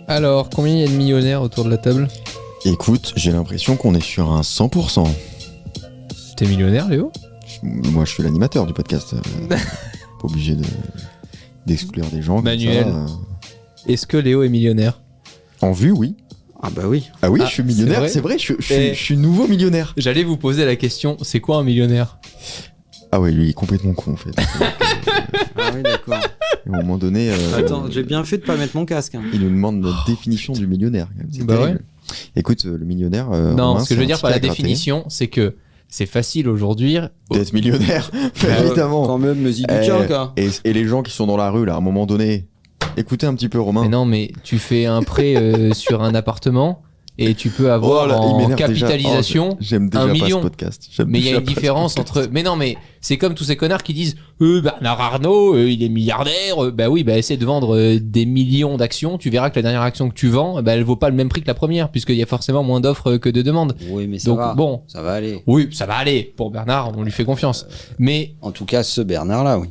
Alors, combien il y a de millionnaires autour de la table ? Écoute, j'ai l'impression qu'on est sur un 100%. T'es millionnaire, Léo ? Moi, je suis l'animateur du podcast. Pas obligé d'exclure des gens. Manuel. Comme ça. Est-ce que Léo est millionnaire ? En vue, oui. Ah bah oui. Ah oui, Ah, je suis millionnaire, c'est vrai, je suis nouveau millionnaire. J'allais vous poser la question, c'est quoi un millionnaire ? Ah ouais, lui, il est complètement con, en fait. Ah oui, d'accord. À un moment donné... Attends, j'ai bien fait de pas mettre mon casque. Hein. Il nous demande notre définition du millionnaire. Quand même. C'est Bah terrible. Écoute, le millionnaire... Non, Romain, ce que je veux c'est un dire par la petit à gratter. définition, c'est que c'est facile aujourd'hui. D'être millionnaire, évidemment. Quand même, me dis du tien, quoi. Et les gens qui sont dans la rue, là, à un moment donné, écoutez un petit peu Romain. Mais non, mais tu fais un prêt sur un appartement et tu peux avoir Oh là, il en m'énerve capitalisation déjà. J'aime déjà 1 pas million. ce podcast. J'aime Mais il y a déjà une pas ce différence podcast. entre. Mais non, mais c'est comme tous ces connards qui disent Bernard Arnault, il est milliardaire. Bah oui, bah essaie de vendre des millions d'actions. Tu verras que la dernière action que tu vends, bah elle vaut pas le même prix que la première, puisqu'il y a forcément moins d'offres que de demandes. Oui, mais ça Donc va. bon, Ça va aller. oui, ça va aller. Pour Bernard, on lui fait confiance. Mais En tout cas, ce Bernard-là, oui.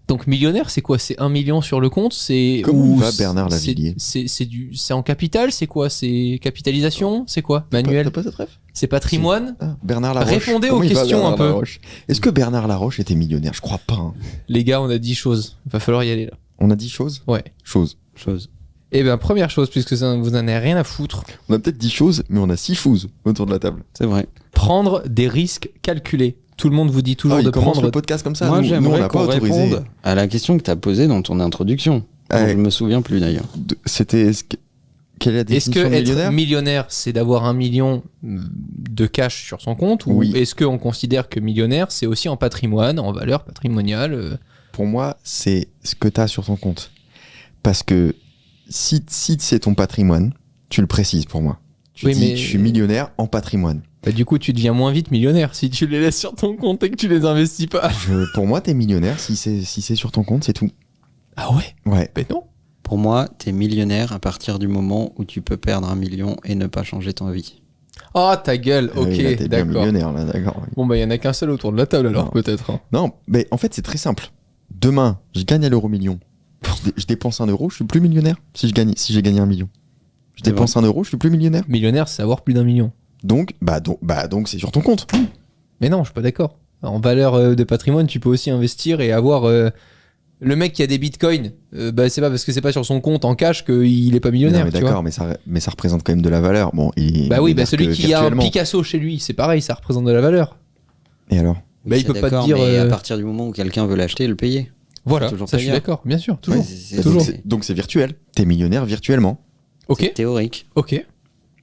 donc millionnaire, c'est quoi ? C'est 1 million sur le compte ? C'est Comment ou va Bernard c'est- Lavilliers c'est en capital ? C'est quoi ? C'est capitalisation ? C'est quoi ? Manuel ? T'as pas cette ref C'est patrimoine ? Ah, Bernard Laroche. Répondez Comment aux il va, questions Bernard un peu. Laroche Est-ce que Bernard Laroche était millionnaire ? Je crois pas. Hein. Les gars, on a 10 choses. Va falloir y aller là. On a dit choses Ouais. Choses. Chose. Eh bien, première chose, puisque ça, vous n'en avez rien à foutre, On a peut-être 10 choses, mais on a 6 choses autour de la table. C'est vrai. prendre des risques calculés. Tout le monde vous dit toujours il de commence prendre. le podcast comme ça. Moi, nous, on j'aimerais n'a pas qu'on autorisé. réponde à la question que tu as posée dans ton introduction. Ouais. Je me souviens plus d'ailleurs. C'était... Quelle est la Est-ce que définition de être millionnaire millionnaire, c'est d'avoir 1 million de cash sur son compte, ou Oui. est-ce qu'on considère que millionnaire, c'est aussi en patrimoine, en valeur patrimoniale Pour moi, c'est ce que tu as sur ton compte. Parce que si c'est ton patrimoine, tu le précises pour moi. Tu Oui, dis, mais- je suis millionnaire en patrimoine. Bah, du coup, tu deviens moins vite millionnaire si tu les laisses sur ton compte et que tu les investis pas. Pour moi, t'es millionnaire si c'est sur ton compte, c'est tout. Ah ouais? Ouais. Ben non. Pour moi, t'es millionnaire à partir du moment où tu peux perdre 1 million et ne pas changer ton vie. Ah, ta gueule, ok, Oui, là, t'es bien d'accord. millionnaire, là, d'accord. Oui. Bon, bah, il y en a qu'un seul autour de la table alors, Non. peut-être. Hein. Non, mais en fait, c'est très simple. Demain, je gagne à l'euro million. Je dépense 1 euro, je suis plus millionnaire si j'ai gagné 1 million. Je C'est dépense 1 euro, je suis plus millionnaire. Millionnaire, c'est avoir plus d'1 million. Donc c'est sur ton compte. Mais non, je suis pas d'accord. En valeur de patrimoine, tu peux aussi investir et avoir. Le mec qui a des bitcoins, bah, c'est pas parce que c'est pas sur son compte en cash qu'il est pas millionnaire. Non, mais tu vois. d'accord, mais ça représente quand même de la valeur. Bon, Bah oui, bah dire celui que qui a un virtuellement. Picasso chez lui, c'est pareil, ça représente de la valeur. Et alors Bah, il c'est peut pas te d'accord, dire, Mais à euh, partir du moment où quelqu'un veut l'acheter, le payer. Voilà, toujours ça je suis payeur. d'accord, bien sûr, toujours. Ouais, c'est Toujours. Donc c'est virtuel. T'es millionnaire virtuellement. Ok, théorique. ok,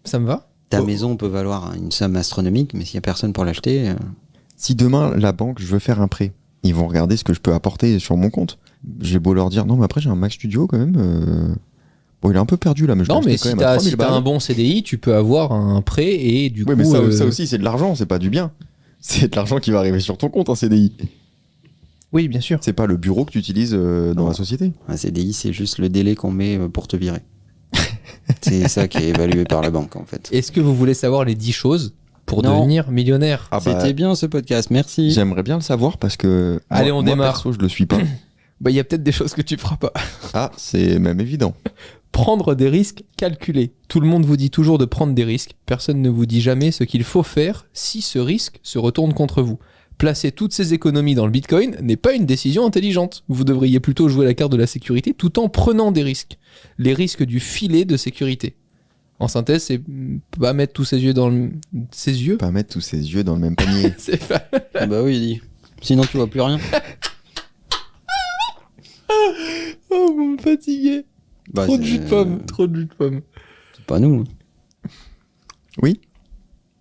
ça me va. Ta Oh. maison peut valoir une somme astronomique, mais s'il y a personne pour l'acheter, Si demain, la banque, je veux faire un prêt, ils vont regarder ce que je peux apporter sur mon compte. J'ai beau leur dire, non, mais après, j'ai un Mac Studio quand même. Bon, il est un peu perdu là, mais je Non, l'ai mais acheté quand si même à t'as 3000 si balles. t'as un bon CDI, tu peux avoir un prêt et du Oui, coup. mais ça aussi, c'est de l'argent, c'est pas du bien. C'est de l'argent qui va arriver sur ton compte, un CDI. Oui, bien sûr. C'est pas le bureau que tu utilises dans Non. la société. un CDI, c'est juste le délai qu'on met pour te virer. C'est ça qui est évalué par la banque, en fait. Est-ce que vous voulez savoir les 10 choses pour Non. devenir millionnaire? Ah bah, C'était bien ce podcast, merci. j'aimerais bien le savoir parce que. Allez, on moi, démarre. Perso, je le suis pas. Bah, il y a peut-être des choses que tu feras pas. Ah, c'est même évident. Prendre des risques calculés. Tout le monde vous dit toujours de prendre des risques. Personne ne vous dit jamais ce qu'il faut faire si ce risque se retourne contre vous. Placer toutes ces économies dans le Bitcoin n'est pas une décision intelligente. Vous devriez plutôt jouer la carte de la sécurité tout en prenant des risques. Les risques du filet de sécurité. En synthèse, c'est pas mettre tous ses yeux dans le... Ses yeux Pas mettre tous ses yeux dans le même panier. C'est pas... Ah bah oui, dis. Sinon tu vois plus rien. Oh, vous me fatiguez. Bah, Trop de c'est- jus de pomme. Trop de jus de pomme. C'est pas nous. Oui.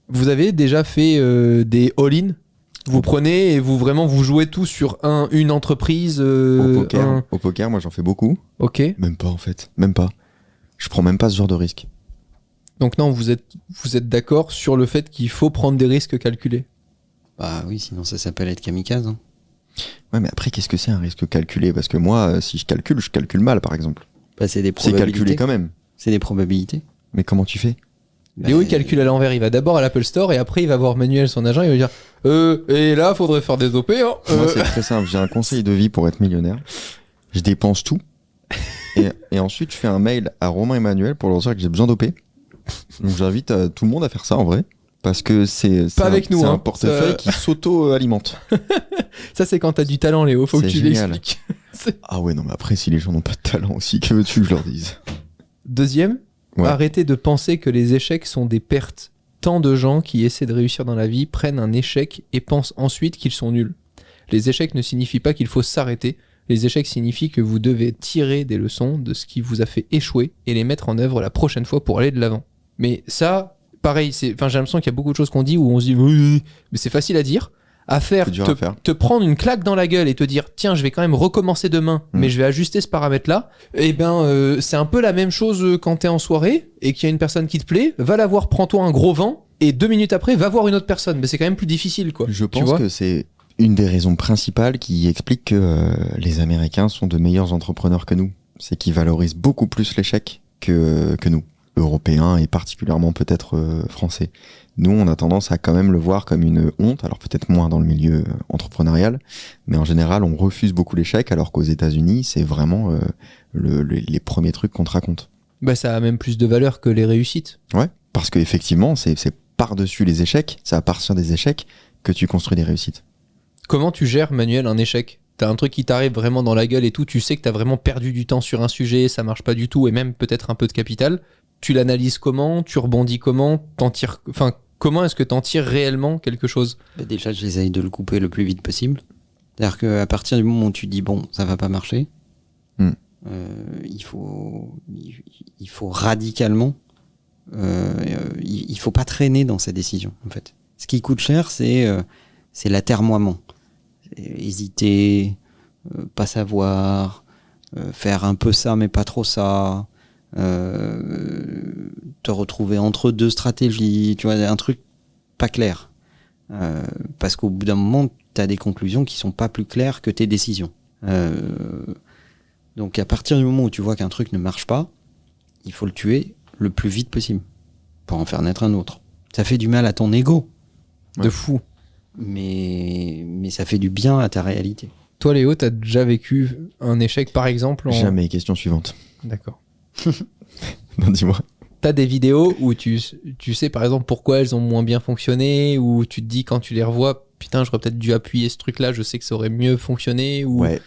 Vous avez déjà fait des all-in? Vous prenez et vous jouez tout sur une entreprise Au poker, moi j'en fais beaucoup. Ok. Même pas en fait. Même pas. Je prends même pas ce genre de risque. Donc non, vous êtes d'accord sur le fait qu'il faut prendre des risques calculés. Bah oui, sinon ça s'appelle être kamikaze. Hein. Ouais, mais après, qu'est-ce que c'est un risque calculé? Parce que moi, si je calcule mal, par exemple. Bah, c'est des C'est probabilités. calculé quand même. C'est des probabilités. Mais comment tu fais? Léo, il calcule à l'envers. Il va d'abord à l'Apple Store et après, il va voir Manuel, son agent. Il va dire et là, faudrait faire des OP. Hein, Moi, c'est très simple. J'ai un conseil de vie pour être millionnaire. Je dépense tout. Et ensuite, je fais un mail à Romain et Manuel pour leur dire que j'ai besoin d'OP. Donc, j'invite tout le monde à faire ça en vrai. Parce que c'est avec nous, un hein. portefeuille Ça- qui s'auto-alimente. Ça, c'est quand t'as du talent, Léo. Faut que C'est tu génial. l'expliques. Ah ouais, non, mais après, si les gens n'ont pas de talent aussi, que veux-tu que je leur dise? Deuxième, Ouais. arrêtez de penser que les échecs sont des pertes. Tant de gens qui essaient de réussir dans la vie prennent un échec et pensent ensuite qu'ils sont nuls. Les échecs ne signifient pas qu'il faut s'arrêter. Les échecs signifient que vous devez tirer des leçons de ce qui vous a fait échouer et les mettre en œuvre la prochaine fois pour aller de l'avant. Mais ça, pareil, j'ai l'impression qu'il y a beaucoup de choses qu'on dit où on se dit oui, mais c'est facile à dire. À faire, C'est dur à faire. te prendre une claque dans la gueule et te dire tiens, je vais quand même recommencer demain, mais je vais ajuster ce paramètre-là. Eh ben, c'est un peu la même chose quand t'es en soirée et qu'il y a une personne qui te plaît, va la voir, prends-toi un gros vent et 2 minutes après, va voir une autre personne. Mais c'est quand même plus difficile, quoi. Je Tu pense vois que c'est une des raisons principales qui explique que les Américains sont de meilleurs entrepreneurs que nous. C'est qu'ils valorisent beaucoup plus l'échec que nous, Européens et particulièrement peut-être Français. Nous, on a tendance à quand même le voir comme une honte, alors peut-être moins dans le milieu entrepreneurial, mais en général, on refuse beaucoup l'échec, alors qu'aux États-Unis, c'est vraiment les premiers trucs qu'on te raconte. Bah, ça a même plus de valeur que les réussites. Ouais, parce qu'effectivement, c'est par-dessus les échecs, c'est à partir des échecs que tu construis des réussites. Comment tu gères, Manuel, un échec? T'as un truc qui t'arrive vraiment dans la gueule et tout, tu sais que t'as vraiment perdu du temps sur un sujet, ça marche pas du tout, et même peut-être un peu de capital. Tu l'analyses comment? Tu rebondis comment? T'en tires... Enfin, comment est-ce que t'en tires réellement quelque chose? Bah, déjà, j'essaye de le couper le plus vite possible. C'est-à-dire qu'à partir du moment où tu dis bon, ça va pas marcher, il faut radicalement, il faut pas traîner dans sa décision en fait. Ce qui coûte cher, c'est l'atermoiement, hésiter, pas savoir, faire un peu ça mais pas trop ça, te retrouver entre deux stratégies, tu vois, un truc pas clair. Parce qu'au bout d'un moment, tu as des conclusions qui sont pas plus claires que tes décisions. Donc à partir du moment où tu vois qu'un truc ne marche pas, il faut le tuer le plus vite possible pour en faire naître un autre. Ça fait du mal à ton ego, De fou. mais ça fait du bien à ta réalité. Toi, Léo, t'as déjà vécu un échec, par exemple Jamais. Question suivante. D'accord. Non, dis-moi. T'as des vidéos où tu sais, par exemple, pourquoi elles ont moins bien fonctionné, ou tu te dis, quand tu les revois, putain, j'aurais peut-être dû appuyer ce truc-là, je sais que ça aurait mieux fonctionné, ou... Ouais.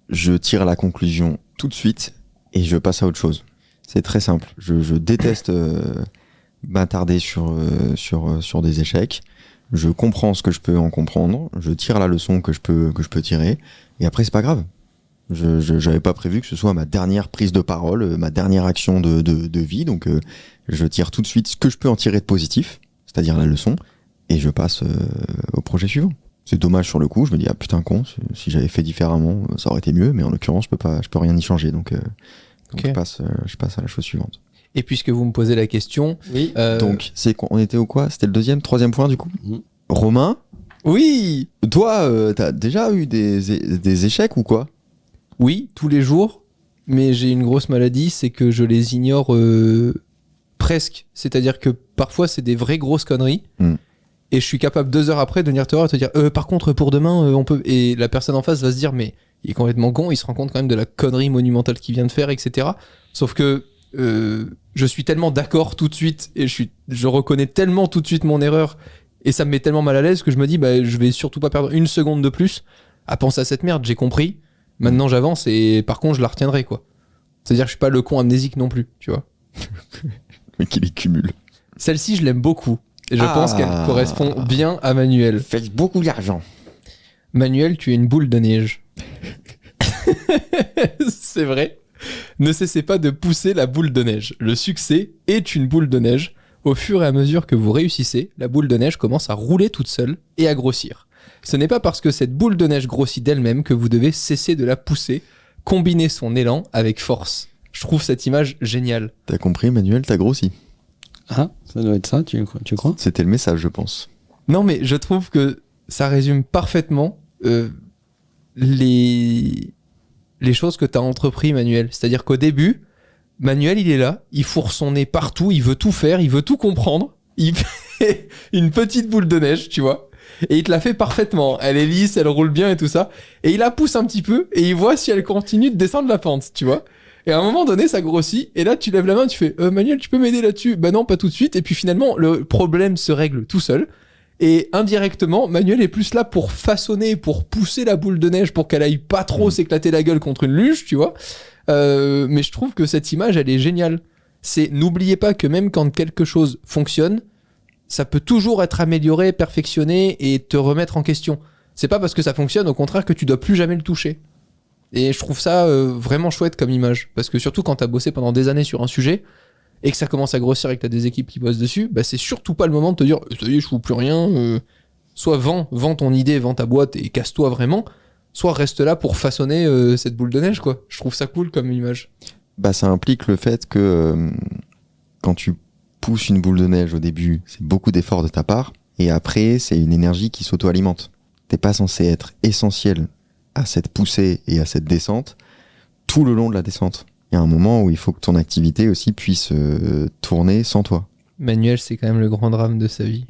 Je tire la conclusion tout de suite et je passe à autre chose. C'est très simple. Je déteste m'attarder sur des échecs. Je comprends ce que je peux en comprendre. Je tire la leçon que je peux tirer. Et après, c'est pas grave. J'avais pas prévu que ce soit ma dernière prise de parole, ma dernière action de vie. Donc, je tire tout de suite ce que je peux en tirer de positif, c'est-à-dire la leçon, et je passe au projet suivant. C'est dommage sur le coup, je me dis ah putain con, si j'avais fait différemment, ça aurait été mieux, mais en l'occurrence, je peux rien y changer, donc Ok. je passe à la chose suivante. Et puisque vous me posez la question... Oui. Donc, on était au quoi? C'était le troisième point du coup? Mhm. Romain, Oui. toi, t'as déjà eu des échecs ou quoi? Oui, tous les jours, mais j'ai une grosse maladie, c'est que je les ignore presque. C'est-à-dire que parfois, c'est des vraies grosses conneries. Et je suis capable 2 heures après de venir te voir et te dire par contre pour demain on peut, et la personne en face va se dire mais il est complètement con, il se rend compte quand même de la connerie monumentale qu'il vient de faire, etc. Sauf que je suis tellement d'accord tout de suite et je reconnais tellement tout de suite mon erreur et ça me met tellement mal à l'aise que je me dis bah je vais surtout pas perdre une seconde de plus à penser à cette merde, j'ai compris, maintenant j'avance et par contre je la retiendrai quoi. C'est-à-dire que je suis pas le con amnésique non plus, tu vois. Mais qui les cumule. Celle-ci je l'aime beaucoup. Et je pense qu'elle correspond bien à Manuel. Faites beaucoup d'argent. Manuel, tu es une boule de neige. C'est vrai. Ne cessez pas de pousser la boule de neige. Le succès est une boule de neige. Au fur et à mesure que vous réussissez, la boule de neige commence à rouler toute seule et à grossir. Ce n'est pas parce que cette boule de neige grossit d'elle-même que vous devez cesser de la pousser. Combinez son élan avec force. Je trouve cette image géniale. T'as compris, Manuel, t'as grossi. Ah, ça doit être ça, tu crois? C'était le message, je pense. Non, mais je trouve que ça résume parfaitement les choses que tu as entrepris, Manuel. C'est-à-dire qu'au début, Manuel, il est là, il fourre son nez partout, il veut tout faire, il veut tout comprendre. Il fait une petite boule de neige, tu vois. Et il te la fait parfaitement. Elle est lisse, elle roule bien et tout ça. Et il la pousse un petit peu et il voit si elle continue de descendre la pente, tu vois. Et à un moment donné, ça grossit. Et là, tu lèves la main, tu fais Manuel, tu peux m'aider là-dessus? Bah non, pas tout de suite. Et puis finalement, le problème se règle tout seul. Et indirectement, Manuel est plus là pour façonner, pour pousser la boule de neige pour qu'elle aille pas trop s'éclater la gueule contre une luge, tu vois. Mais je trouve que cette image, elle est géniale. N'oubliez pas que même quand quelque chose fonctionne, ça peut toujours être amélioré, perfectionné et te remettre en question. C'est pas parce que ça fonctionne, au contraire, que tu dois plus jamais le toucher. Et je trouve ça vraiment chouette comme image. Parce que surtout quand t'as bossé pendant des années sur un sujet et que ça commence à grossir et que t'as des équipes qui bossent dessus, bah c'est surtout pas le moment de te dire ça y est, je fous plus rien. Soit vends ton idée, vends ta boîte et casse-toi vraiment. Soit reste là pour façonner cette boule de neige, quoi. Je trouve ça cool comme image. Bah, ça implique le fait que quand tu pousses une boule de neige au début, c'est beaucoup d'efforts de ta part. Et après, c'est une énergie qui s'auto-alimente. T'es pas censé être essentiel à cette poussée et à cette descente tout le long de la descente. Il y a un moment où il faut que ton activité aussi puisse tourner sans toi. Manuel, c'est quand même le grand drame de sa vie.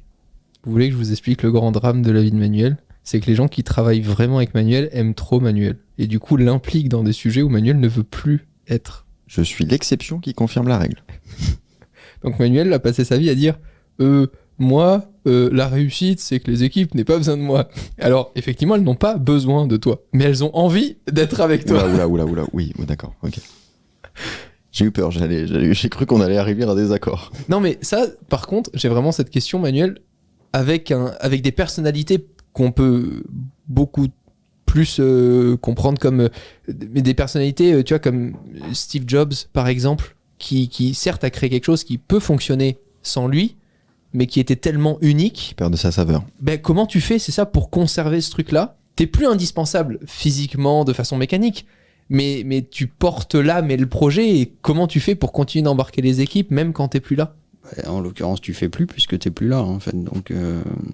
Vous voulez que je vous explique le grand drame de la vie de Manuel? C'est que les gens qui travaillent vraiment avec Manuel aiment trop Manuel. Et du coup, l'impliquent dans des sujets où Manuel ne veut plus être. Je suis l'exception qui confirme la règle. Donc Manuel a passé sa vie à dire moi, la réussite, c'est que les équipes n'aient pas besoin de moi. Alors, effectivement, elles n'ont pas besoin de toi. Mais elles ont envie d'être avec toi. Oula. Oui, d'accord, ok. J'ai eu peur, j'ai cru qu'on allait arriver à des accords. Non, mais ça, par contre, j'ai vraiment cette question, Manuel, avec des personnalités qu'on peut beaucoup plus comprendre comme mais des personnalités, tu vois, comme Steve Jobs, par exemple, qui certes a créé quelque chose qui peut fonctionner sans lui, mais qui était tellement unique. Qui perd de sa saveur. Ben, comment tu fais, c'est ça, pour conserver ce truc-là? T'es plus indispensable physiquement, de façon mécanique, mais tu portes l'âme et le projet, et comment tu fais pour continuer d'embarquer les équipes, même quand t'es plus là? En l'occurrence, tu fais plus puisque t'es plus là, en fait. Donc,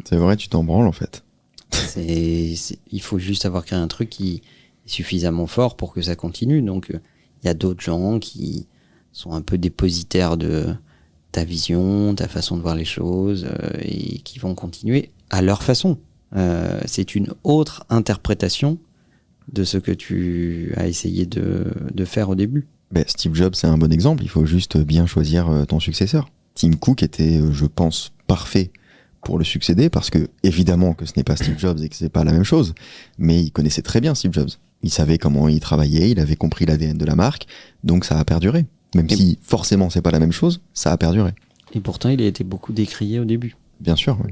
c'est vrai, tu t'en branles, en fait. Il faut juste avoir créé un truc qui est suffisamment fort pour que ça continue. Donc, il y a d'autres gens qui sont un peu dépositaires de ta vision, ta façon de voir les choses, et qui vont continuer à leur façon. C'est une autre interprétation de ce que tu as essayé de faire au début. Ben, Steve Jobs, c'est un bon exemple. Il faut juste bien choisir ton successeur. Tim Cook était, je pense, parfait pour le succéder, parce que, évidemment, que ce n'est pas Steve Jobs et que c'est pas la même chose, mais il connaissait très bien Steve Jobs. Il savait comment il travaillait, il avait compris l'ADN de la marque, donc ça a perduré. Même si, forcément, c'est pas la même chose, ça a perduré. Et pourtant, il a été beaucoup décrié au début. Bien sûr, oui.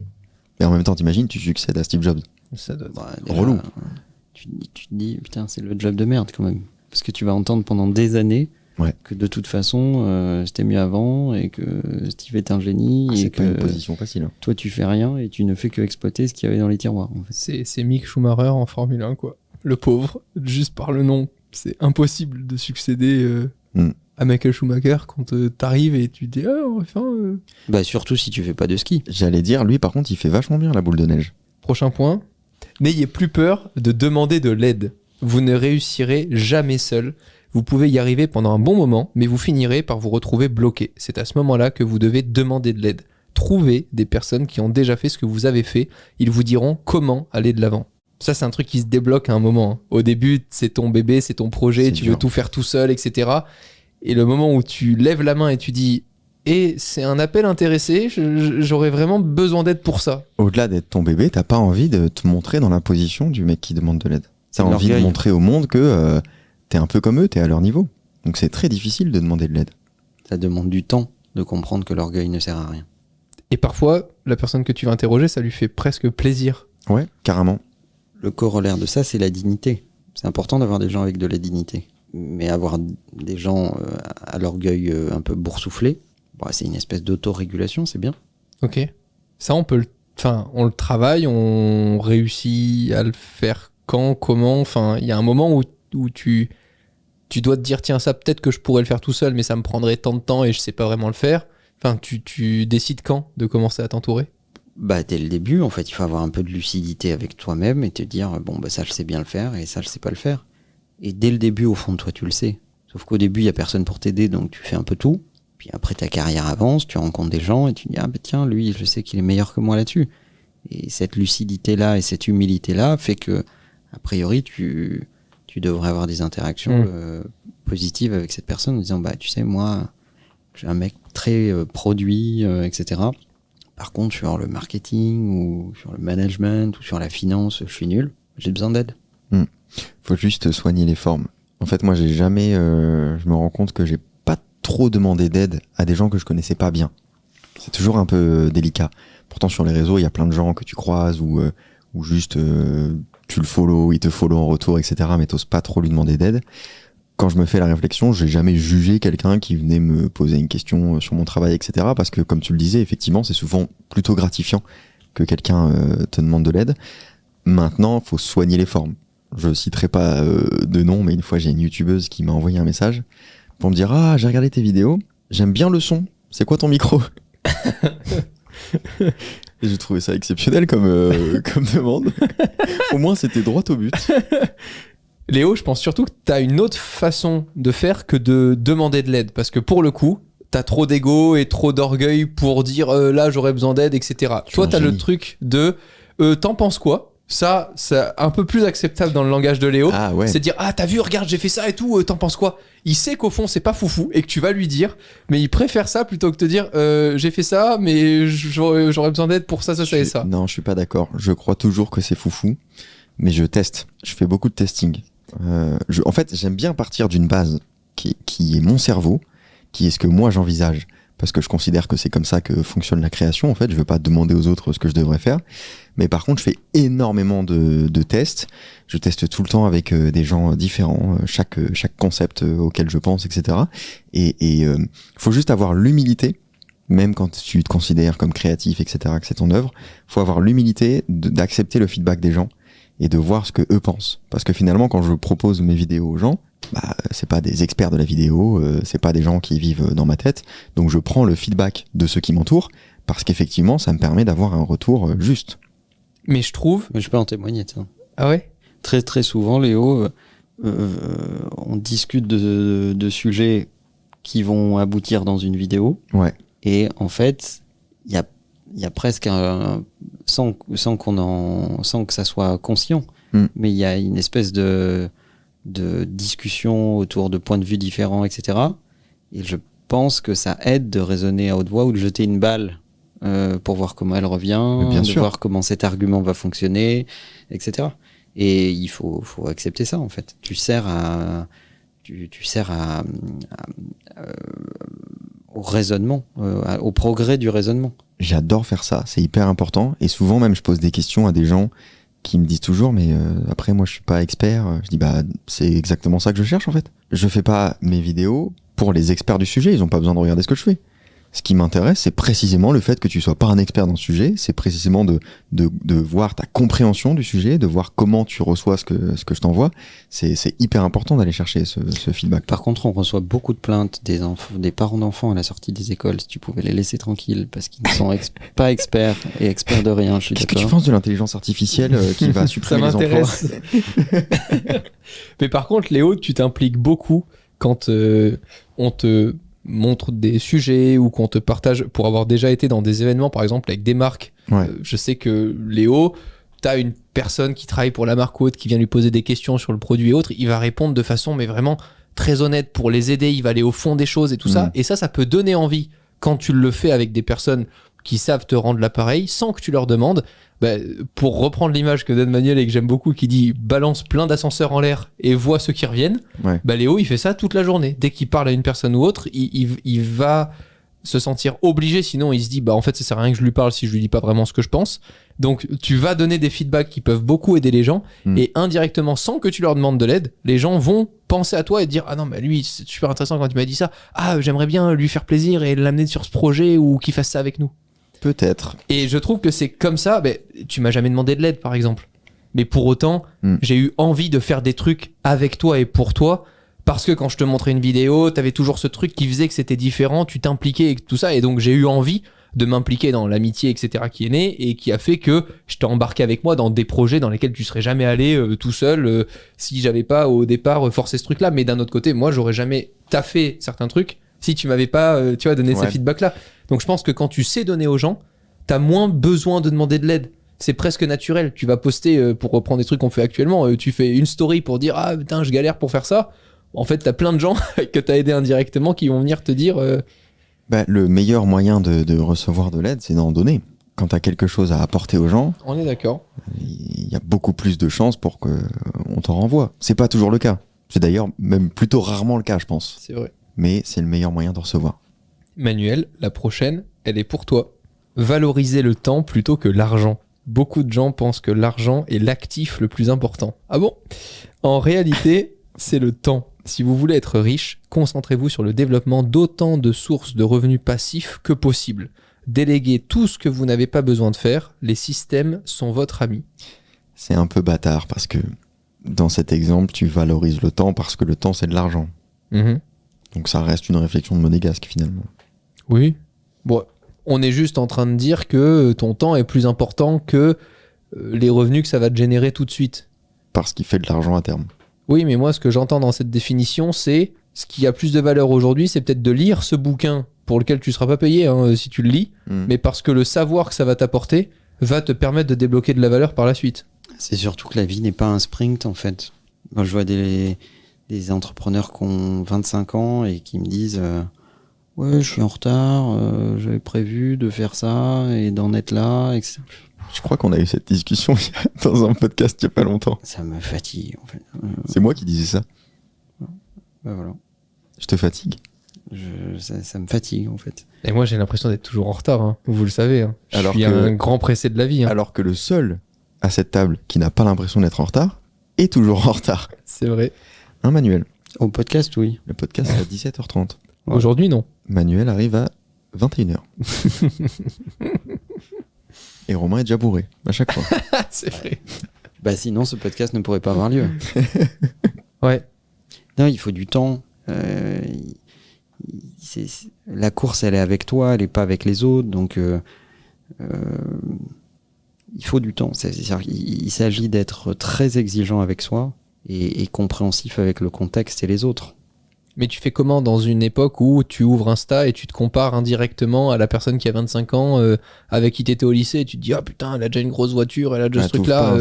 Mais en même temps, t'imagines, tu succèdes à Steve Jobs. Ça doit être déjà, relou. Tu te dis, putain, c'est le job de merde quand même. Parce que tu vas entendre pendant des années que de toute façon, c'était mieux avant et que Steve est un génie. C'est et pas que une position facile. Hein. toi, tu fais rien et tu ne fais que exploiter ce qu'il y avait dans les tiroirs. En fait. C'est Mick Schumacher en Formule 1, quoi. Le pauvre, juste par le nom. C'est impossible de succéder à Michael Schumacher quand t'arrives et tu te dis enfin. Bah, surtout si tu fais pas de ski. J'allais dire, lui, par contre, il fait vachement bien la boule de neige. Prochain point. N'ayez plus peur de demander de l'aide. Vous ne réussirez jamais seul. Vous pouvez y arriver pendant un bon moment, mais vous finirez par vous retrouver bloqué. C'est à ce moment-là que vous devez demander de l'aide. Trouvez des personnes qui ont déjà fait ce que vous avez fait. Ils vous diront comment aller de l'avant. Ça, c'est un truc qui se débloque à un moment. Hein. Au début, c'est ton bébé, c'est ton projet, tu veux tout faire tout seul, etc. Et le moment où tu lèves la main et tu dis « Et c'est un appel intéressé, j'aurais vraiment besoin d'aide pour ça. » Au-delà d'être ton bébé, t'as pas envie de te montrer dans la position du mec qui demande de l'aide. T'as envie de montrer au monde que t'es un peu comme eux, t'es à leur niveau. Donc c'est très difficile de demander de l'aide. Ça demande du temps de comprendre que l'orgueil ne sert à rien. Et parfois, la personne que tu vas interroger, ça lui fait presque plaisir. Ouais, carrément. Le corollaire de ça, c'est la dignité. C'est important d'avoir des gens avec de la dignité. Mais avoir des gens à l'orgueil un peu boursouflé, c'est une espèce d'autorégulation, c'est bien. Ok. Ça, on le travaille, on réussit à le faire quand, comment. Enfin, il y a un moment où tu dois te dire, tiens, ça, peut-être que je pourrais le faire tout seul, mais ça me prendrait tant de temps et je sais pas vraiment le faire. Enfin, tu décides quand de commencer à t'entourer? Bah, dès le début, en fait, il faut avoir un peu de lucidité avec toi-même et te dire, bon, bah, ça, je sais bien le faire et ça, je sais pas le faire. Et dès le début, au fond de toi, tu le sais. Sauf qu'au début, il y a personne pour t'aider, donc tu fais un peu tout. Puis après, ta carrière avance, tu rencontres des gens et tu dis, ah, bah, tiens, lui, je sais qu'il est meilleur que moi là-dessus. Et cette lucidité-là et cette humilité-là fait que, a priori, tu devrais avoir des interactions positives avec cette personne en disant, bah, tu sais, moi, je suis un mec très produit, etc. Par contre, sur le marketing ou sur le management ou sur la finance, je suis nul. J'ai besoin d'aide. Faut juste soigner les formes. En fait, moi, j'ai jamais. Je me rends compte que j'ai pas trop demandé d'aide à des gens que je connaissais pas bien. C'est toujours un peu délicat. Pourtant, sur les réseaux, il y a plein de gens que tu croises ou juste tu le follow, il te follow en retour, etc. Mais t'oses pas trop lui demander d'aide. Quand je me fais la réflexion, j'ai jamais jugé quelqu'un qui venait me poser une question sur mon travail, etc. Parce que, comme tu le disais, effectivement, c'est souvent plutôt gratifiant que quelqu'un te demande de l'aide. Maintenant, faut soigner les formes. Je citerai pas de nom, mais une fois, j'ai une youtubeuse qui m'a envoyé un message pour me dire « Ah, j'ai regardé tes vidéos, j'aime bien le son. C'est quoi ton micro ?» Et j'ai trouvé ça exceptionnel comme demande. Au moins, c'était droit au but. Léo, je pense surtout que t'as une autre façon de faire que de demander de l'aide. Parce que pour le coup, t'as trop d'ego et trop d'orgueil pour dire là j'aurais besoin d'aide, etc. Toi, t'as le truc de t'en penses quoi? Ça, c'est un peu plus acceptable dans le langage de Léo. Ah ouais. C'est dire ah t'as vu, regarde, j'ai fait ça et tout, t'en penses quoi? Il sait qu'au fond c'est pas foufou et que tu vas lui dire, mais il préfère ça plutôt que te dire j'ai fait ça, mais j'aurais besoin d'aide pour ça et ça. Non, je suis pas d'accord. Je crois toujours que c'est foufou, mais je teste. Je fais beaucoup de testing. En fait, j'aime bien partir d'une base qui est mon cerveau, qui est ce que moi j'envisage, parce que je considère que c'est comme ça que fonctionne la création. En fait, je veux pas demander aux autres ce que je devrais faire, mais par contre, je fais énormément de tests. Je teste tout le temps avec des gens différents, chaque concept auquel je pense, etc. Et faut juste avoir l'humilité, même quand tu te considères comme créatif, etc., que c'est ton œuvre, faut avoir l'humilité d'accepter le feedback des gens et de voir ce que eux pensent. Parce que finalement, quand je propose mes vidéos aux gens, bah, c'est pas des experts de la vidéo, c'est pas des gens qui vivent dans ma tête. Donc je prends le feedback de ceux qui m'entourent, parce qu'effectivement, ça me permet d'avoir un retour juste. Mais je trouve... Mais je peux en témoigner, ça. Ah ouais? Très très souvent, Léo, on discute de sujets qui vont aboutir dans une vidéo. Ouais. Et en fait, il y a presque sans que ça soit conscient, mais il y a une espèce de discussion autour de points de vue différents, etc. Et je pense que ça aide de raisonner à haute voix ou de jeter une balle pour voir comment elle revient, bien sûr. voir comment cet argument va fonctionner, etc. Et il faut accepter ça, en fait. Tu sers au raisonnement, au progrès du raisonnement. J'adore faire ça, c'est hyper important. Et souvent même, je pose des questions à des gens qui me disent toujours, mais après, moi, je suis pas expert. Je dis, bah, c'est exactement ça que je cherche, en fait. Je fais pas mes vidéos pour les experts du sujet. Ils ont pas besoin de regarder ce que je fais. Ce qui m'intéresse, c'est précisément le fait que tu sois pas un expert dans ce sujet. C'est précisément de voir ta compréhension du sujet, de voir comment tu reçois ce que je t'envoie. C'est hyper important d'aller chercher ce feedback. Par contre, on reçoit beaucoup de plaintes des parents d'enfants à la sortie des écoles. Si tu pouvais les laisser tranquilles parce qu'ils ne sont pas experts et experts de rien, je suis Qu'est-ce que d'accord. tu penses de l'intelligence artificielle qui va supprimer les emplois? Mais par contre, Léo, tu t'impliques beaucoup quand on te montre des sujets ou qu'on te partage, pour avoir déjà été dans des événements, par exemple, avec des marques. Ouais. Je sais que Léo, t'as une personne qui travaille pour la marque ou autre qui vient lui poser des questions sur le produit et autres, il va répondre de façon, mais vraiment très honnête pour les aider, il va aller au fond des choses et tout ça. Et ça peut donner envie quand tu le fais avec des personnes qui savent te rendre l'appareil sans que tu leur demandes. Bah, pour reprendre l'image que donne Manuel et que j'aime beaucoup, qui dit balance plein d'ascenseurs en l'air et vois ceux qui reviennent. Ouais. Bah, Léo, il fait ça toute la journée. Dès qu'il parle à une personne ou autre, il va se sentir obligé, sinon il se dit bah en fait ça sert à rien que je lui parle si je lui dis pas vraiment ce que je pense. Donc tu vas donner des feedbacks qui peuvent beaucoup aider les gens et indirectement, sans que tu leur demandes de l'aide, les gens vont penser à toi et te dire ah non, bah lui c'est super intéressant quand tu m'as dit ça, ah j'aimerais bien lui faire plaisir et l'amener sur ce projet ou qu'il fasse ça avec nous. Peut-être. Et je trouve que c'est comme ça. Bah, tu m'as jamais demandé de l'aide, par exemple. Mais pour autant, j'ai eu envie de faire des trucs avec toi et pour toi Parce que quand je te montrais une vidéo, t'avais toujours ce truc qui faisait que c'était différent, tu t'impliquais et tout ça. Et donc j'ai eu envie de m'impliquer dans l'amitié, etc. qui est née et qui a fait que je t'ai embarqué avec moi dans des projets dans lesquels tu serais jamais allé tout seul si j'avais pas au départ forcé ce truc-là. Mais d'un autre côté, moi, j'aurais jamais taffé certains trucs si tu m'avais pas tu vois, donné ces feedbacks-là. Donc je pense que quand tu sais donner aux gens, t'as moins besoin de demander de l'aide. C'est presque naturel. Tu vas poster, pour reprendre des trucs qu'on fait actuellement, tu fais une story pour dire « Ah putain, je galère pour faire ça ». En fait, t'as plein de gens que t'as aidé indirectement qui vont venir te dire... le meilleur moyen de recevoir de l'aide, c'est d'en donner. Quand t'as quelque chose à apporter aux gens, on est d'accord. Il y a beaucoup plus de chances pour qu'on t'en renvoie. C'est pas toujours le cas. C'est d'ailleurs même plutôt rarement le cas, je pense. C'est vrai. Mais c'est le meilleur moyen de recevoir. Manuel, la prochaine, elle est pour toi. Valoriser le temps plutôt que l'argent. Beaucoup de gens pensent que l'argent est l'actif le plus important. Ah bon ? En réalité, c'est le temps. Si vous voulez être riche, concentrez-vous sur le développement d'autant de sources de revenus passifs que possible. Déléguez tout ce que vous n'avez pas besoin de faire. Les systèmes sont votre ami. C'est un peu bâtard parce que dans cet exemple, tu valorises le temps parce que le temps, c'est de l'argent. Mmh. Donc ça reste une réflexion de monégasque finalement. Oui. Bon, on est juste en train de dire que ton temps est plus important que les revenus que ça va te générer tout de suite. Parce qu'il fait de l'argent à terme. Oui, mais moi, ce que j'entends dans cette définition, c'est ce qui a plus de valeur aujourd'hui, c'est peut-être de lire ce bouquin pour lequel tu ne seras pas payé si tu le lis, mais parce que le savoir que ça va t'apporter va te permettre de débloquer de la valeur par la suite. C'est surtout que la vie n'est pas un sprint, en fait. Moi, je vois des entrepreneurs qui ont 25 ans et qui me disent ouais, je suis en retard, j'avais prévu de faire ça et d'en être là, etc. Je crois qu'on a eu cette discussion dans un podcast il n'y a pas longtemps. Ça me fatigue, en fait. C'est moi qui disais ça. Voilà. Je te fatigue. Ça me fatigue, en fait. Et moi, j'ai l'impression d'être toujours en retard, hein. Vous le savez. Hein. Je Alors suis un grand pressé de la vie. Hein. Alors que le seul à cette table qui n'a pas l'impression d'être en retard est toujours en retard. C'est vrai. Hein, Manuel ? Au podcast, oui. Le podcast est à 17h30. Ouais. Aujourd'hui, non. Manuel arrive à 21h. Et Romain est déjà bourré, à chaque fois. C'est vrai. Bah sinon, ce podcast ne pourrait pas avoir lieu. Ouais. Non, il faut du temps. La course, elle est avec toi, elle n'est pas avec les autres. Donc, il faut du temps. C'est-à-dire, il s'agit d'être très exigeant avec soi et compréhensif avec le contexte et les autres. Mais tu fais comment dans une époque où tu ouvres Insta et tu te compares indirectement à la personne qui a 25 ans avec qui t'étais au lycée et tu te dis « Ah putain, elle a déjà une grosse voiture, elle a déjà ce truc-là. »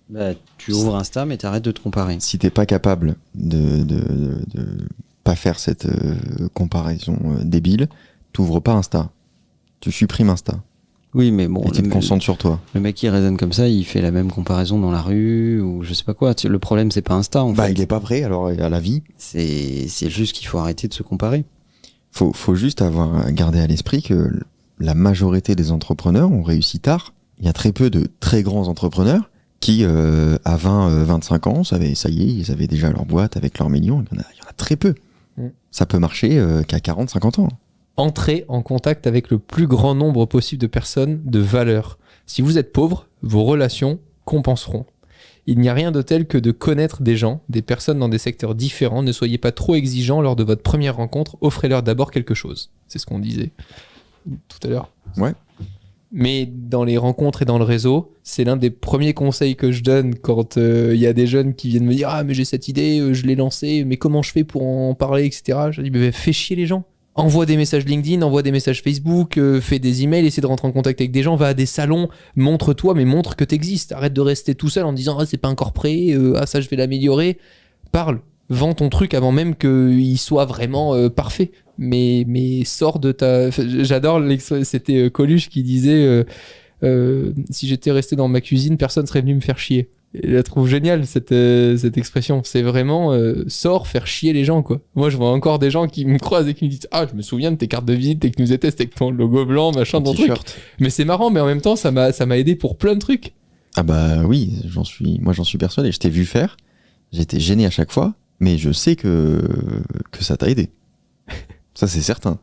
Bah, tu ouvres Insta, mais t'arrêtes de te comparer. Si t'es pas capable de pas faire cette comparaison débile, t'ouvres pas Insta. Tu supprimes Insta. Oui, mais bon, et tu te concentres sur toi. Le mec qui raisonne comme ça, il fait la même comparaison dans la rue ou je sais pas quoi. Le problème, c'est pas Insta, en fait. Il est pas prêt alors à la vie. C'est juste qu'il faut arrêter de se comparer. Faut juste garder à l'esprit que la majorité des entrepreneurs ont réussi tard. Il y a très peu de très grands entrepreneurs qui, à 20-25 ans, ça y est, ils avaient déjà leur boîte avec leurs millions. Il y en a très peu. Ça peut marcher qu'à 40-50 ans. Entrez en contact avec le plus grand nombre possible de personnes de valeur. Si vous êtes pauvre, vos relations compenseront. Il n'y a rien de tel que de connaître des gens, des personnes dans des secteurs différents. Ne soyez pas trop exigeants lors de votre première rencontre. Offrez-leur d'abord quelque chose. C'est ce qu'on disait tout à l'heure. Ouais. Mais dans les rencontres et dans le réseau, c'est l'un des premiers conseils que je donne quand il y a des jeunes qui viennent me dire « Ah, mais j'ai cette idée, je l'ai lancée, mais comment je fais pour en parler, etc. » Je dis « Mais fais chier les gens. Envoie des messages LinkedIn, envoie des messages Facebook, fais des emails, essaie de rentrer en contact avec des gens, va à des salons, montre-toi, mais montre que t'existes. Arrête de rester tout seul en disant « Ah, c'est pas encore prêt, ah, ça, je vais l'améliorer. » Parle, vends ton truc avant même qu'il soit vraiment parfait. Mais sors de ta... J'adore, c'était Coluche qui disait si j'étais resté dans ma cuisine, personne serait venu me faire chier. Et je la trouve géniale cette expression. C'est vraiment sors faire chier les gens, quoi. Moi, je vois encore des gens qui me croisent et qui me disent « Ah, je me souviens de tes cartes de visite, tes news et tests avec ton logo blanc, machin, ton truc. » Mais c'est marrant, mais en même temps, ça m'a aidé pour plein de trucs. Ah bah oui, j'en suis persuadé. Je t'ai vu faire, j'étais gêné à chaque fois, mais je sais que ça t'a aidé. Ça, c'est certain.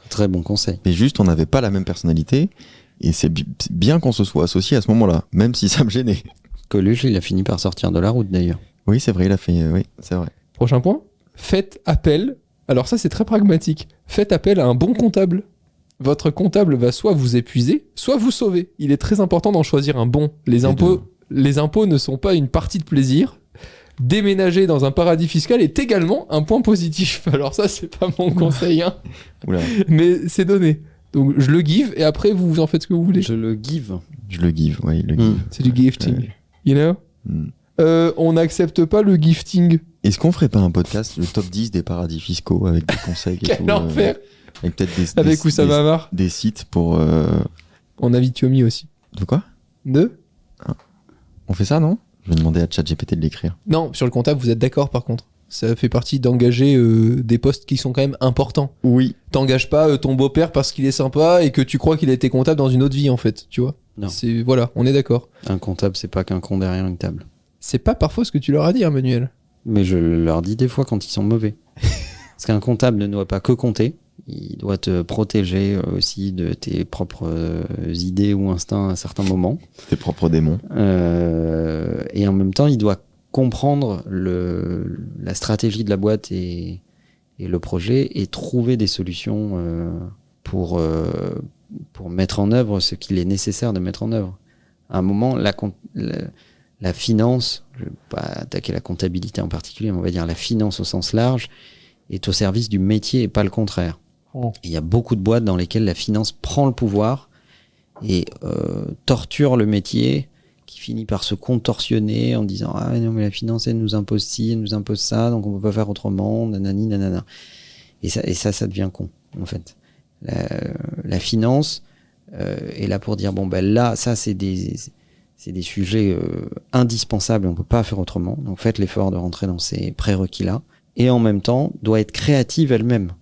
Très bon conseil. Mais juste, on n'avait pas la même personnalité, et c'est bien qu'on se soit associé à ce moment-là, même si ça me gênait. Coluche, il a fini par sortir de la route, d'ailleurs. Oui, c'est vrai, il a fait... Oui, c'est vrai. Prochain point, faites appel, alors ça c'est très pragmatique, faites appel à un bon comptable. Votre comptable va soit vous épuiser, soit vous sauver. Il est très important d'en choisir un bon. Les impôts ne sont pas une partie de plaisir. Déménager dans un paradis fiscal est également un point positif. Alors ça, c'est pas mon conseil, hein. Oula. Mais c'est donné. Donc je le give et après vous en faites ce que vous voulez. Je le give. Je le give, oui, le give. C'est du gifting. You know Mm. On n'accepte pas le gifting. Est-ce qu'on ferait pas un podcast, le top 10 des paradis fiscaux, avec des conseils et Quel tout, enfer. avec peut-être Avec Oussama Amar. des sites pour... On invite Yomi aussi. De quoi? On fait ça, non? Je vais demander à ChatGPT de l'écrire. Non, sur le comptable, vous êtes d'accord par contre. Ça fait partie d'engager des postes qui sont quand même importants. Oui. T'engages pas ton beau-père parce qu'il est sympa et que tu crois qu'il a été comptable dans une autre vie en fait, tu vois. Non. Voilà, on est d'accord. Un comptable, c'est pas qu'un con derrière une table. C'est pas parfois ce que tu leur as dit, hein, Manuel. Mais je leur dis des fois quand ils sont mauvais. Parce qu'un comptable ne doit pas que compter. Il doit te protéger aussi de tes propres idées ou instincts à certains moments. Tes propres démons. Et en même temps, il doit comprendre la stratégie de la boîte et le projet et trouver des solutions pour mettre en œuvre ce qu'il est nécessaire de mettre en œuvre. À un moment, la finance, je ne vais pas attaquer la comptabilité en particulier, mais on va dire la finance au sens large, est au service du métier et pas le contraire. Oh. Il y a beaucoup de boîtes dans lesquelles la finance prend le pouvoir et torture le métier, qui finit par se contorsionner en disant « Ah non, mais la finance, elle nous impose ci, elle nous impose ça, donc on peut pas faire autrement, nanani, nanana. » Et ça devient con, en fait. La finance est là pour dire « Bon, ben là, ça, c'est des sujets indispensables, on peut pas faire autrement. Donc faites l'effort de rentrer dans ces prérequis-là. » Et en même temps, doit être créative elle-même.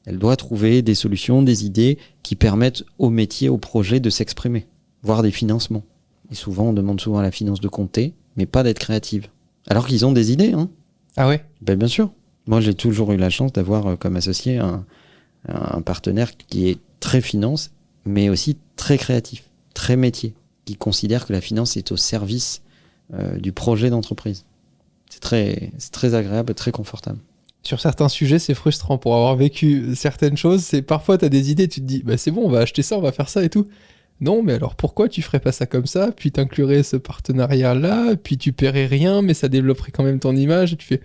Elle doit trouver des solutions, des idées qui permettent au métier, au projet de s'exprimer, voire des financements. Et souvent, on demande souvent à la finance de compter, mais pas d'être créative. Alors qu'ils ont des idées, hein. Ah ouais? Ben, bien sûr. Moi, j'ai toujours eu la chance d'avoir comme associé un partenaire qui est très finance, mais aussi très créatif, très métier, qui considère que la finance est au service du projet d'entreprise. C'est très agréable, très confortable. Sur certains sujets, c'est frustrant. Pour avoir vécu certaines choses, c'est parfois tu as des idées, tu te dis, bah c'est bon, on va acheter ça, on va faire ça et tout. Non, mais alors pourquoi tu ferais pas ça comme ça? Puis t'inclurais ce partenariat-là, puis tu paierais rien, mais ça développerait quand même ton image. Et tu fais,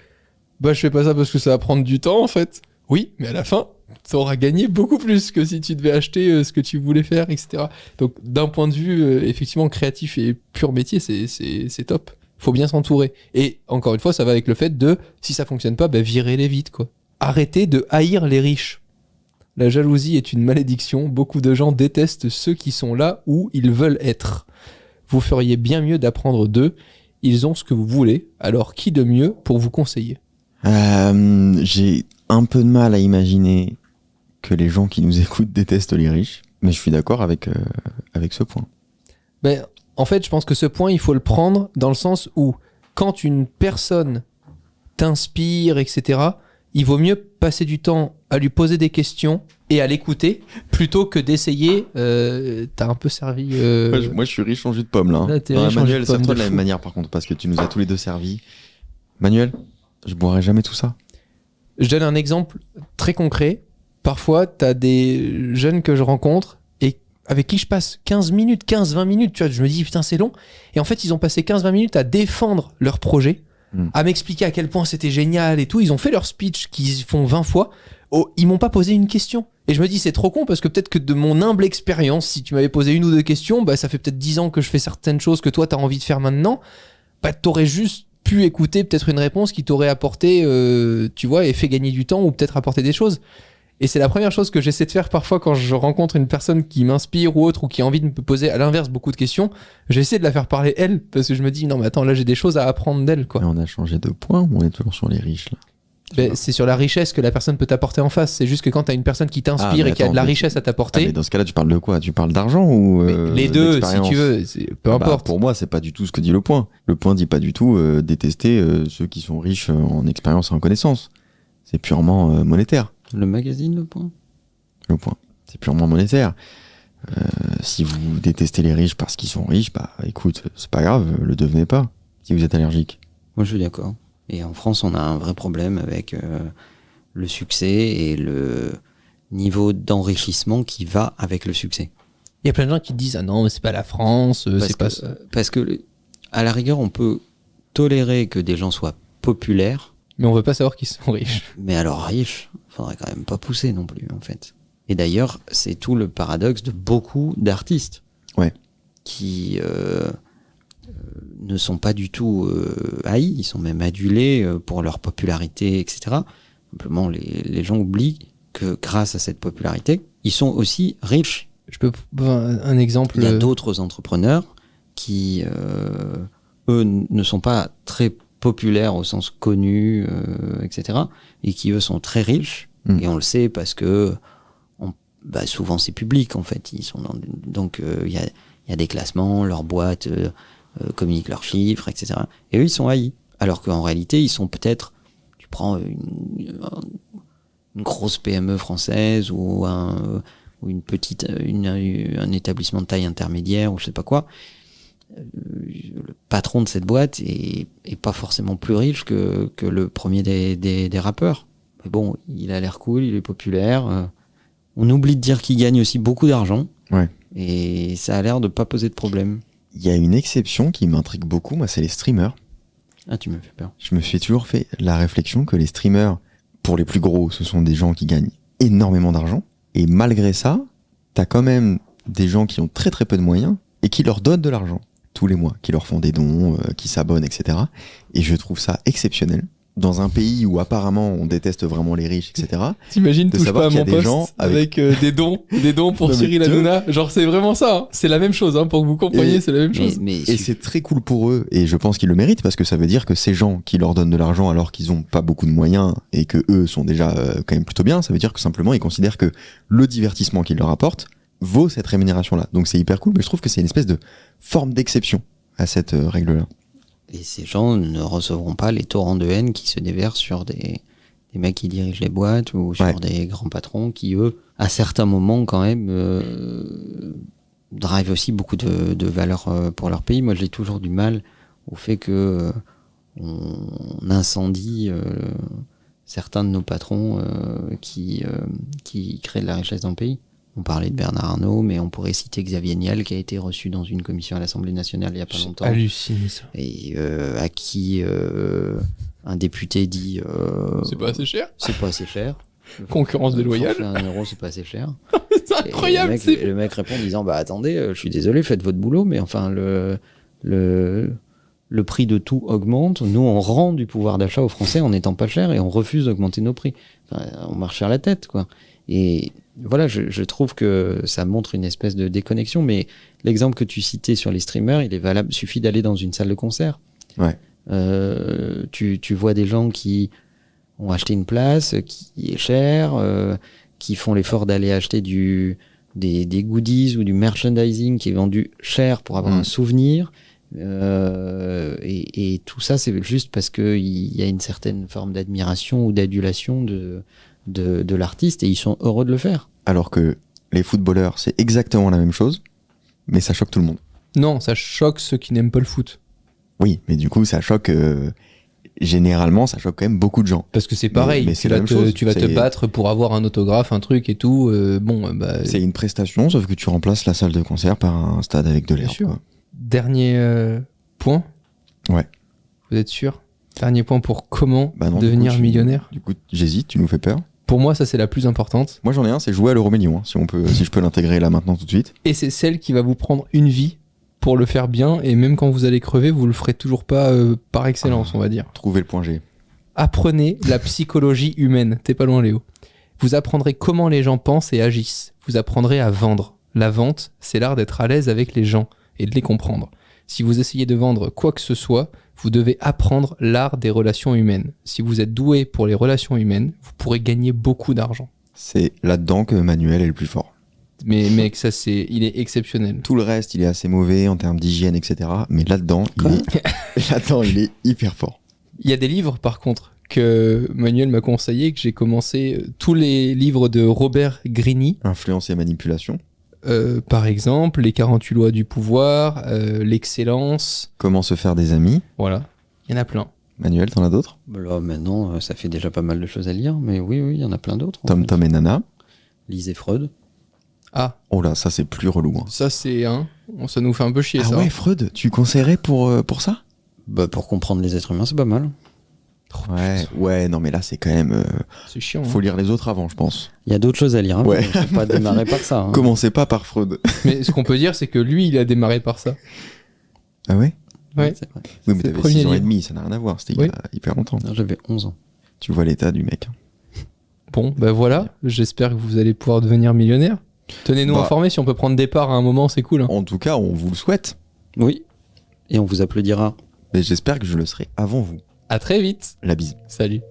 bah je fais pas ça parce que ça va prendre du temps en fait. Oui, mais à la fin, tu auras gagné beaucoup plus que si tu devais acheter ce que tu voulais faire, etc. Donc d'un point de vue effectivement créatif et pur métier, c'est top. Faut bien s'entourer. Et encore une fois, ça va avec le fait de, si ça fonctionne pas, bah virez-les vite, quoi. Arrêtez de haïr les riches. La jalousie est une malédiction. Beaucoup de gens détestent ceux qui sont là où ils veulent être. Vous feriez bien mieux d'apprendre d'eux. Ils ont ce que vous voulez. Alors qui de mieux pour vous conseiller? J'ai un peu de mal à imaginer que les gens qui nous écoutent détestent les riches. Mais je suis d'accord avec ce point. Ben, en fait, je pense que ce point, il faut le prendre dans le sens où quand une personne t'inspire, etc., il vaut mieux passer du temps à lui poser des questions et à l'écouter plutôt que d'essayer. T'as un peu servi. Moi, je suis riche en jus de pomme là. Là, t'es riche en jus Manuel, de pomme serve-toi de de la fou. même manière par contre, parce que tu nous as tous les deux servi. Manuel, je boirai jamais tout ça. Je donne un exemple très concret. Parfois, t'as des jeunes que je rencontre et avec qui je passe 15 minutes, 15-20 minutes. Tu vois, je me dis, putain, c'est long. Et en fait, ils ont passé 15-20 minutes à défendre leur projet, à m'expliquer à quel point c'était génial et tout. Ils ont fait leur speech qu'ils font 20 fois. Oh, ils m'ont pas posé une question. Et je me dis, c'est trop con parce que peut-être que de mon humble expérience, si tu m'avais posé une ou deux questions, bah, ça fait peut-être 10 ans que je fais certaines choses que toi, t'as envie de faire maintenant. Bah, t'aurais juste pu écouter peut-être une réponse qui t'aurait apporté, tu vois, et fait gagner du temps ou peut-être apporter des choses. Et c'est la première chose que j'essaie de faire parfois quand je rencontre une personne qui m'inspire ou autre ou qui a envie de me poser à l'inverse beaucoup de questions. J'essaie de la faire parler elle parce que je me dis, non mais attends, là j'ai des choses à apprendre d'elle, quoi. Et on a changé de point ou on est toujours sur les riches là? Ben, c'est sur la richesse que la personne peut t'apporter en face. C'est juste que quand t'as une personne qui t'inspire mais et qui a de attends, la mais- richesse à Ah, t'apporter, mais dans ce cas-là, tu parles de quoi? Tu parles d'argent ou mais les deux, si d'expérience? tu veux, peu Bah, importe. pour moi, c'est pas du tout ce que dit le point. Le point dit pas du tout détester ceux qui sont riches en expérience et en connaissance. C'est purement monétaire. Le magazine, le point. Le point. C'est purement monétaire. Si vous détestez les riches parce qu'ils sont riches, bah écoute, c'est pas grave, le devenez pas. Si vous êtes allergique. Moi, je suis d'accord. Et en France, on a un vrai problème avec le succès et le niveau d'enrichissement qui va avec le succès. Il y a plein de gens qui disent ah non mais c'est pas la France, c'est pas ça. Parce que à la rigueur, on peut tolérer que des gens soient populaires, Mais on veut pas savoir qu'ils sont riches. mais alors riches, faudrait quand même pas pousser non plus en fait. Et d'ailleurs, c'est tout le paradoxe de beaucoup d'artistes qui ne sont pas du tout haïs, ils sont même adulés pour leur popularité, etc. Simplement, les gens oublient que grâce à cette popularité, ils sont aussi riches. Je peux un exemple. Il y a d'autres entrepreneurs qui, eux, ne sont pas très populaires au sens connu, etc. Et qui, eux, sont très riches. Et on le sait parce que souvent, c'est public, en fait. Ils sont donc, il y a des classements, leurs boîtes communiquent leurs chiffres, etc. Et eux, ils sont haïs. Alors qu'en réalité, ils sont peut-être... Tu prends une grosse PME française ou une petite, un établissement de taille intermédiaire ou je sais pas quoi, le patron de cette boîte est pas forcément plus riche que le premier des rappeurs. Mais bon, il a l'air cool, il est populaire. On oublie de dire qu'il gagne aussi beaucoup d'argent. Ouais. Et ça a l'air de pas poser de problème. Il y a une exception qui m'intrigue beaucoup, moi, c'est les streamers. Ah, tu me fais peur. Je me suis toujours fait la réflexion que les streamers, pour les plus gros, ce sont des gens qui gagnent énormément d'argent. Et malgré ça, t'as quand même des gens qui ont très très peu de moyens et qui leur donnent de l'argent tous les mois, qui leur font des dons, qui s'abonnent, etc. Et je trouve ça exceptionnel. Dans un pays où apparemment on déteste vraiment les riches, etc. T'imagines, touche pas à qu'il y a mon des poste gens avec des dons pour Non, mais Cyril tu vois- Hanouna. Genre c'est vraiment ça, hein. C'est la même chose, hein, pour que vous compreniez, Et- c'est la même chose. Et c'est très cool pour eux, et je pense qu'ils le méritent, parce que ça veut dire que ces gens qui leur donnent de l'argent alors qu'ils ont pas beaucoup de moyens, et que eux sont déjà quand même plutôt bien, ça veut dire que simplement ils considèrent que le divertissement qu'ils leur apportent vaut cette rémunération-là. Donc c'est hyper cool, mais je trouve que c'est une espèce de forme d'exception à cette règle-là. Et ces gens ne recevront pas les torrents de haine qui se déversent sur des mecs qui dirigent les boîtes ou sur des grands patrons qui, eux, à certains moments, quand même, drivent aussi beaucoup de valeurs pour leur pays. Moi, j'ai toujours du mal au fait que on incendie certains de nos patrons qui créent de la richesse dans le pays. On parlait de Bernard Arnault, mais on pourrait citer Xavier Niel, qui a été reçu dans une commission à l'Assemblée nationale il y a pas longtemps. Halluciné ça. Et à qui un député dit C'est pas assez cher. c'est pas assez cher. Concurrence déloyale. Forfait à 1 €, c'est pas assez cher. C'est incroyable. Et le mec répond en disant attendez, je suis désolé, faites votre boulot, mais enfin le prix de tout augmente. Nous, on rend du pouvoir d'achat aux Français en n'étant pas cher et on refuse d'augmenter nos prix. Enfin, on marche sur la tête, quoi. Et voilà, je trouve que ça montre une espèce de déconnexion, mais l'exemple que tu citais sur les streamers, il est valable, suffit d'aller dans une salle de concert. Ouais. Tu vois des gens qui ont acheté une place qui est chère, qui font l'effort d'aller acheter des goodies ou du merchandising qui est vendu cher pour avoir un souvenir. Et tout ça, c'est juste parce qu'il y a une certaine forme d'admiration ou d'adulation de l'artiste et ils sont heureux de le faire. Alors que les footballeurs, c'est exactement la même chose, mais ça choque tout le monde. Non, ça choque ceux qui n'aiment pas le foot. Oui, mais du coup, ça choque... généralement, ça choque quand même beaucoup de gens. Parce que c'est pareil, mais c'est la même chose. tu vas te battre pour avoir un autographe, un truc et tout. C'est une prestation, sauf que tu remplaces la salle de concert par un stade avec de Bien l'herbe. sûr. Quoi. Dernier point. Ouais. Vous êtes sûr? Dernier point pour comment Bah non, devenir du coup, millionnaire. Du coup, j'hésite, tu nous fais peur. Pour moi, ça c'est la plus importante. Moi j'en ai un, c'est jouer à l'euro-million, hein, si je peux l'intégrer là maintenant tout de suite. Et c'est celle qui va vous prendre une vie pour le faire bien. Et même quand vous allez crever, vous le ferez toujours pas par excellence, on va dire. Trouver le point G. Apprenez la psychologie humaine. T'es pas loin, Léo. Vous apprendrez comment les gens pensent et agissent. Vous apprendrez à vendre. La vente, c'est l'art d'être à l'aise avec les gens et de les comprendre. Si vous essayez de vendre quoi que ce soit, vous devez apprendre l'art des relations humaines. Si vous êtes doué pour les relations humaines, vous pourrez gagner beaucoup d'argent. C'est là-dedans que Manuel est le plus fort. Mais mec, il est exceptionnel. Tout le reste, il est assez mauvais en termes d'hygiène, etc. Mais là-dedans, il est hyper fort. Il y a des livres, par contre, que Manuel m'a conseillé, que j'ai commencé tous les livres de Robert Greene. Influence et manipulation. Par exemple, les 48 lois du pouvoir, l'excellence. Comment se faire des amis. Voilà, il y en a plein. Manuel, t'en as d'autres? Là, maintenant, ça fait déjà pas mal de choses à lire, mais oui, il y en a plein d'autres. en Tom fait. Tom et Nana. Lisez Freud. Ah, Oh là, ça c'est plus relou. Hein. ça c'est ça nous fait un peu chier Ah ça. ouais, Freud, tu conseillerais pour ça? Bah, pour comprendre les êtres humains, c'est pas mal. Ouais, non mais là c'est quand même... C'est chiant. faut lire les autres avant, je pense. Il y a d'autres choses à lire. Hein, Ouais. Faut pas démarrer par ça. Hein. Commencez pas par Freud. Mais ce qu'on peut dire, c'est que lui, il a démarré par ça. Ah ouais? Ouais. C'est vrai. Oui, mais C'est le t'avais premier 6 ans et livre. demi, ça n'a rien à voir, c'était Oui. il y a hyper longtemps. Non, j'avais 11 ans. Tu vois l'état du mec. Bon, ben voilà. J'espère que vous allez pouvoir devenir millionnaire. Tenez-nous Bah. informés si on peut prendre des parts à un moment, c'est cool. Hein. En tout cas, on vous le souhaite. Oui. Et on vous applaudira. Mais j'espère que je le serai avant vous. À très vite. La bise. Salut.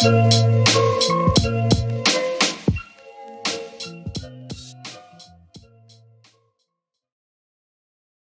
Thank you.